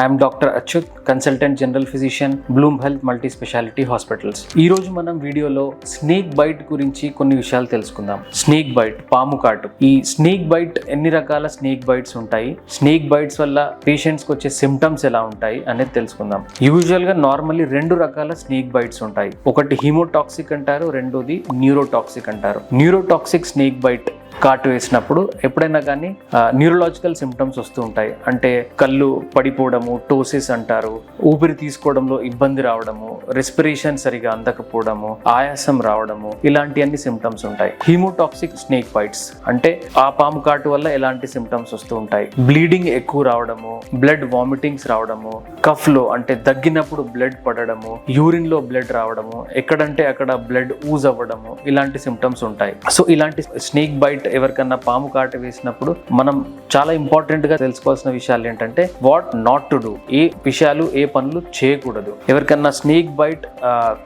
I'm doctor Achyut, consultant general physician, Bloom health multi speciality hospitals. ఈ రోజు మనం వీడియోలో స్నేక్ బైట్ గురించి కొన్ని విషయాలు తెలుసుకుందాం. స్నేక్ బైట్, పాము కాటు. ఈ స్నేక్ బైట్ ఎన్ని రకాల స్నేక్ బైట్స్ ఉంటాయి, స్నేక్ బైట్స్ వల్ల పేషెంట్స్ కి వచ్చే సిమ్టమ్స్ ఎలా ఉంటాయి అనేది తెలుసుకుందాం. యూజువల్ గా నార్మల్లీ 2 రకాల స్నేక్ బైట్స్ ఉంటాయి. ఒకటి హీమోటాక్సిక్ అంటారు, రెండోది న్యూరోటాక్సిక్ అంటారు. న్యూరోటాక్సిక్ స్నేక్ బైట్ కాటు వేసినప్పుడు ఎప్పుడైనా కానీ న్యూరలాజికల్ సిమ్టమ్స్ వస్తూ ఉంటాయి. అంటే కళ్ళు పడిపోవడము, టోసిస్ అంటారు, ఊపిరి తీసుకోవడంలో ఇబ్బంది రావడము, రెస్పిరేషన్ సరిగా అందకపోవడము, ఆయాసం రావడము, ఇలాంటి అన్ని సిమ్టమ్స్ ఉంటాయి. హీమోటాక్సిక్ స్నేక్ బైట్స్ అంటే ఆ పాము కాటు వల్ల ఎలాంటి సిమ్టమ్స్ వస్తూ ఉంటాయి, బ్లీడింగ్ ఎక్కువ రావడము, బ్లడ్ వామిటింగ్స్ రావడము, కఫ్ లో అంటే దగ్గినప్పుడు బ్లడ్ పడడము, యూరిన్ లో బ్లడ్ రావడము, ఎక్కడంటే అక్కడ బ్లడ్ ఊజ్ అవ్వడము, ఇలాంటి సిమ్టమ్స్ ఉంటాయి. సో ఇలాంటి స్నేక్ బైట్ ఎవరికన్నా పాము కాటు వేసినప్పుడు మనం చాలా ఇంపార్టెంట్ గా తెలుసుకోవాల్సిన విషయాలు ఏంటంటే వాట్ నాట్ టు డూ, ఏ విషయాలు ఏ పనులు చేయకూడదు. ఎవరికన్నా స్నేక్ బైట్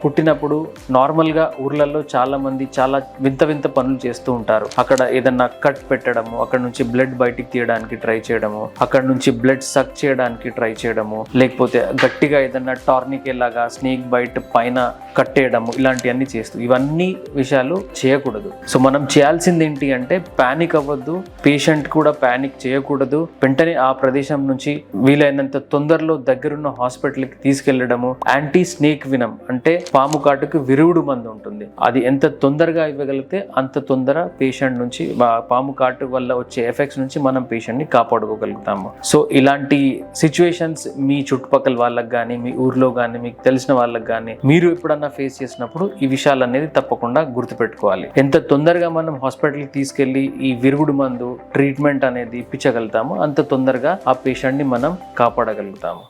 కుట్టినప్పుడు నార్మల్ గా ఊర్లలో చాలా మంది చాలా వింత వింత పనులు చేస్తూ ఉంటారు. అక్కడ ఏదన్నా కట్ పెట్టడము, అక్కడ నుంచి బ్లడ్ బయటికి తీయడానికి ట్రై చేయడము, అక్కడ నుంచి బ్లడ్ సక్ చేయడానికి ట్రై చేయడము, లేకపోతే గట్టిగా ఏదన్నా టార్నికే లాగా స్నేక్ బైట్ పైన కట్టేయడము, ఇలాంటివన్నీ చేస్తూ ఇవన్నీ విషయాలు చేయకూడదు. సో మనం చేయాల్సింది ఏంటి అంటే పానిక్ అవ్వద్దు, పేషెంట్ కూడా పానిక్ చేయకూడదు. వెంటనే ఆ ప్రదేశం నుంచి వీలైనంత తొందరలో దగ్గరున్న హాస్పిటల్కి తీసుకెళ్లడము. యాంటీ స్నేక్ వినం అంటే పాము కాటుకు విరుగుడు మందు ఉంటుంది, అది ఎంత తొందరగా ఇవ్వగలిగితే అంత తొందర పేషెంట్ నుంచి పాము కాటు వల్ల వచ్చే ఎఫెక్ట్స్ నుంచి మనం పేషెంట్ ని కాపాడుకోగలుగుతాము. సో ఇలాంటి సిచ్యువేషన్స్ మీ చుట్టుపక్కల వాళ్ళకి కానీ, మీ ఊర్లో కానీ, మీకు తెలిసిన వాళ్ళకి కానీ మీరు ఎప్పుడన్నా ఫేస్ చేసినప్పుడు ఈ విషయాలు అనేది తప్పకుండా గుర్తుపెట్టుకోవాలి. ఎంత తొందరగా మనం హాస్పిటల్కి తీసుకెళ్లి ఈ విరుగుడు మందు ట్రీట్మెంట్ అనేది ఇప్పించగలుగుతాము, అంత తొందరగా ఆ పేషెంట్ ని మనం కాపాడగలుగుతాము.